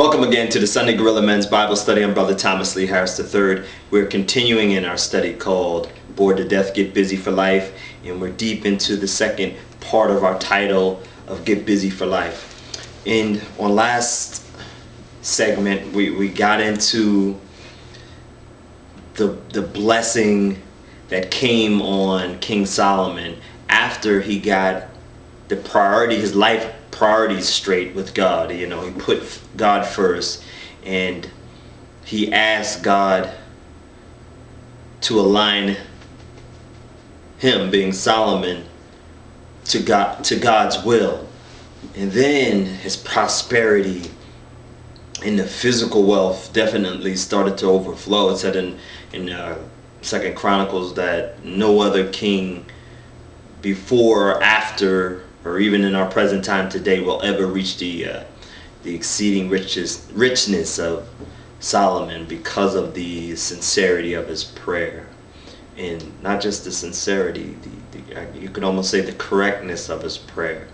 Welcome again to the Sunday Gorilla Men's Bible Study. I'm Brother Thomas Lee Harris III. We're continuing in our study called Bored to Death, Get Busy for Life. And we're deep into the second part of our title of Get Busy for Life. And on last segment, we got into the blessing that came on King Solomon after he got his life priorities straight with God. He put God first, and he asked God to align him, being Solomon, to God's will. And then his prosperity and the physical wealth definitely started to overflow. It said in Second Chronicles that no other king before or after, or even in our present time today, will ever reach the exceeding richness of Solomon because of the sincerity of his prayer. And not just the sincerity, you could almost say the correctness of his prayer,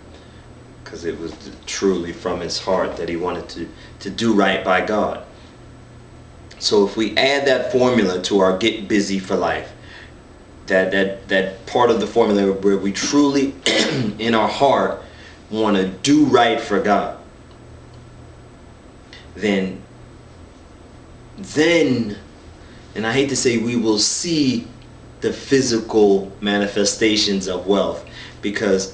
because it was truly from his heart that he wanted to do right by God. So if we add that formula to our get busy for life, that part of the formula where we truly in our heart want to do right for God, then and I hate to say, we will see the physical manifestations of wealth, because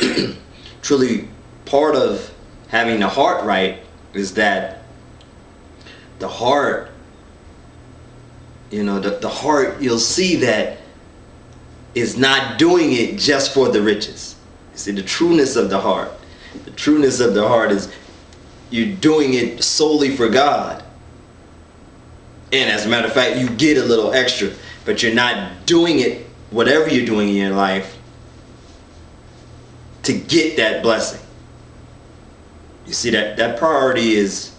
truly part of having the heart right is that the heart, the heart, you'll see that is not doing it just for the riches. You see, the trueness of the heart is you're doing it solely for God. And as a matter of fact, you get a little extra, but you're not doing it, whatever you're doing in your life, to get that blessing. You see, that priority is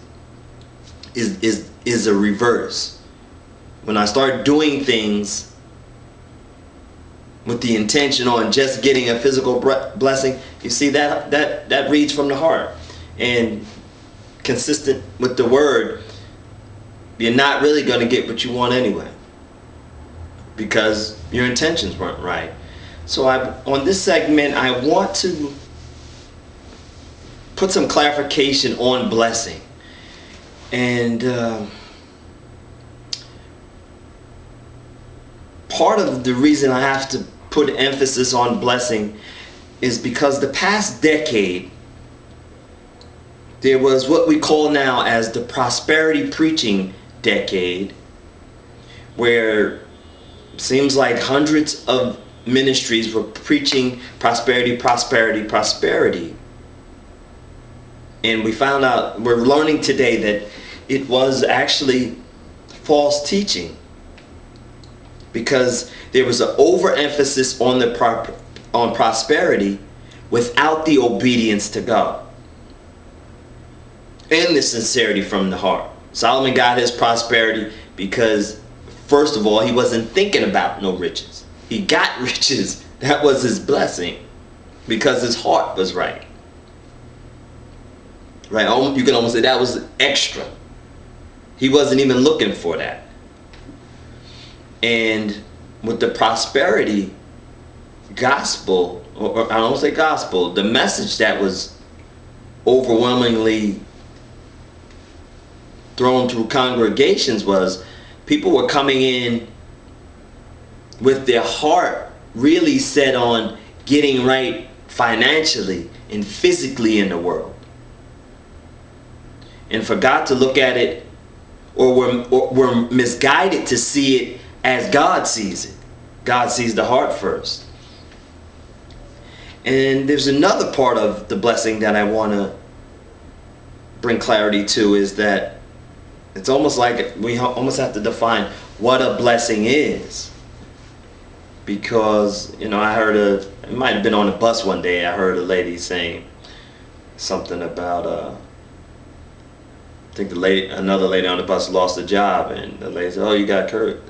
a reverse. When I start doing things with the intention on just getting a physical blessing, you see, that reads from the heart. And consistent with the word, you're not really going to get what you want anyway, because your intentions weren't right. So on this segment, I want to put some clarification on blessing. And part of the reason I have to put emphasis on blessing is because the past decade, there was what we call now as the prosperity preaching decade, where it seems like hundreds of ministries were preaching prosperity, prosperity, prosperity. And we're learning today that it was actually false teaching, because there was an overemphasis on prosperity without the obedience to God and the sincerity from the heart. Solomon got his prosperity because, first of all, he wasn't thinking about no riches. He got riches. That was his blessing, because his heart was right. Right? You can almost say that was extra. He wasn't even looking for that. And with the prosperity gospel, or I don't say gospel, the message that was overwhelmingly thrown through congregations was people were coming in with their heart really set on getting right financially and physically in the world, and forgot to look at it, or were misguided to see it as God sees it. God sees the heart first. And there's another part of the blessing that I want to bring clarity to, is that it's almost like we almost have to define what a blessing is. Because, I heard it might have been on a bus one day, I heard a lady saying something about, I think another lady on the bus lost a job, and the lady said, "Oh, you got cursed,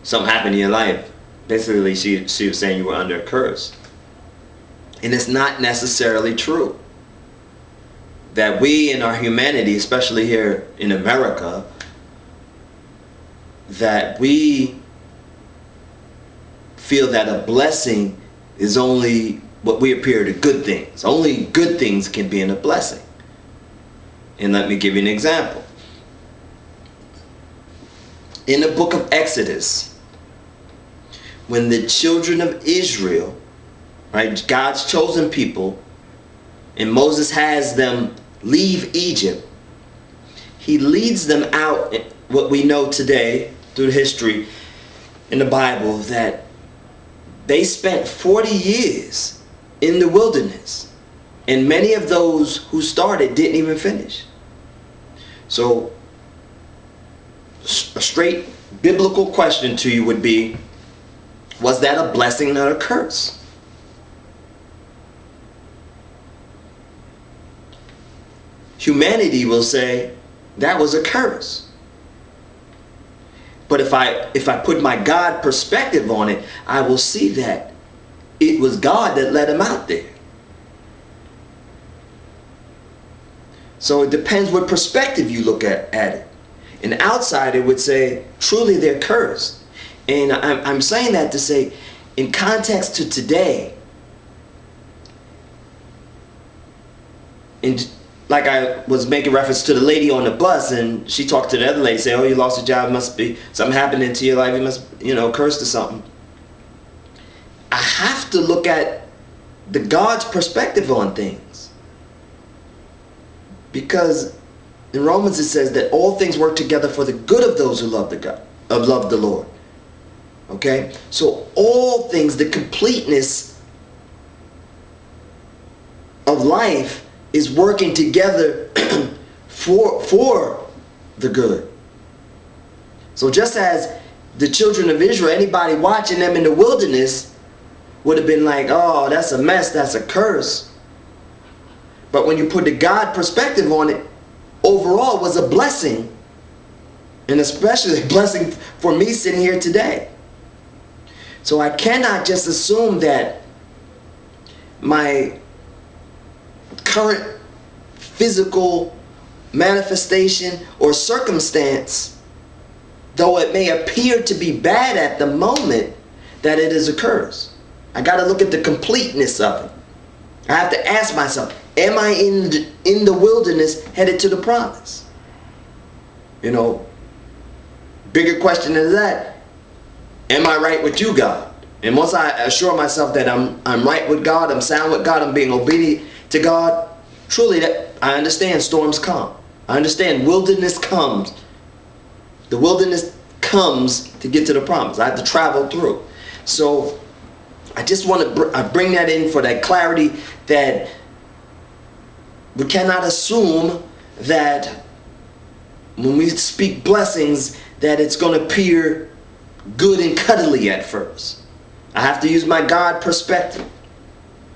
something happened in your life." Basically, she was saying you were under a curse. And it's not necessarily true. that we in our humanity, especially here in America, that we feel that a blessing is only what we appear to good things. Only good things can be in a blessing. And let me give you an example. In the book of Exodus, when the children of Israel, right, God's chosen people, and Moses has them leave Egypt, he leads them out, what we know today through history in the Bible, that they spent 40 years in the wilderness, and many of those who started didn't even finish. So a straight biblical question to you would be, was that a blessing or a curse? Humanity will say that was a curse. But if I put my God perspective on it, I will see that it was God that led him out there. So it depends what perspective you look at it. An outsider would say, truly they're cursed. And I'm saying that to say, in context to today, and like I was making reference to the lady on the bus, and she talked to the other lady, say, oh, you lost your job, must be something happening to your life, you must, cursed or something. I have to look at the God's perspective on things. Because in Romans it says that all things work together for the good of those who love the Lord. Okay? So all things, the completeness of life is working together for the good. So just as the children of Israel, anybody watching them in the wilderness would have been like, oh, that's a mess, that's a curse. But when you put the God perspective on it, overall it was a blessing. And especially a blessing for me sitting here today. So I cannot just assume that my current physical manifestation or circumstance, though it may appear to be bad at the moment, that it is a curse. I got to look at the completeness of it. I have to ask myself, am I in the wilderness headed to the promise? Bigger question than that, am I right with you, God? And once I assure myself that I'm right with God, I'm sound with God, I'm being obedient to God, truly that I understand storms come. I understand wilderness comes. The wilderness comes to get to the promise. I have to travel through. So I just want to bring that in for that clarity, that we cannot assume that when we speak blessings that it's going to appear good and cuddly at first. I have to use my God perspective.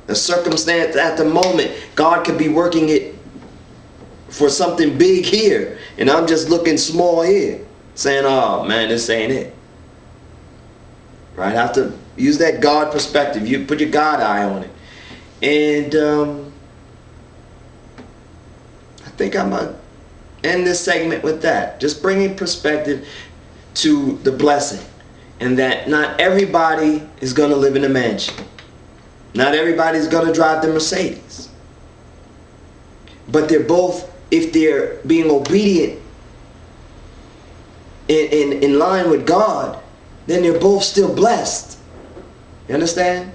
The circumstance at the moment, God could be working it for something big here, and I'm just looking small here, saying, oh man, this ain't it. Right? I have to use that God perspective. You put your God eye on it. And I think I'm going to end this segment with that. Just bringing perspective to the blessing. And that not everybody is going to live in a mansion. Not everybody's going to drive the Mercedes. But they're both, if they're being obedient in line with God, then they're both still blessed. You understand?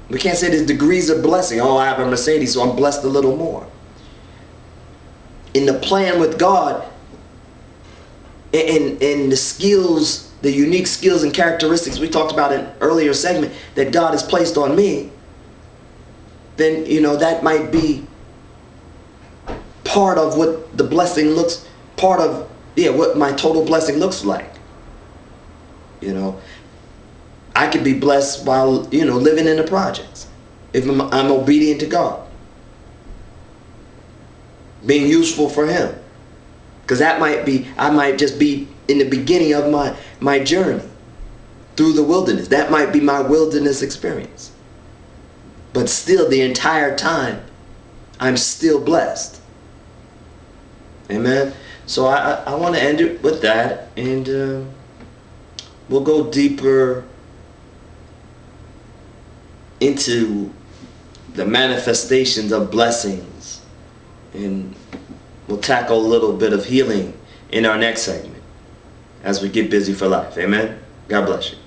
We can't say there's degrees of blessing. Oh, I have a Mercedes, so I'm blessed a little more. In the plan with God, and the skills, the unique skills and characteristics we talked about in an earlier segment that God has placed on me, then that might be part of what the blessing looks, part of what my total blessing looks like. I could be blessed while living in the projects if I'm obedient to God, being useful for Him, because I might just be in the beginning of my journey through the wilderness. That might be my wilderness experience, but still the entire time I'm still blessed. Amen. So I want to end it with that, and we'll go deeper into the manifestations of blessings, and we'll tackle a little bit of healing in our next segment as we get busy for life. Amen. God bless you.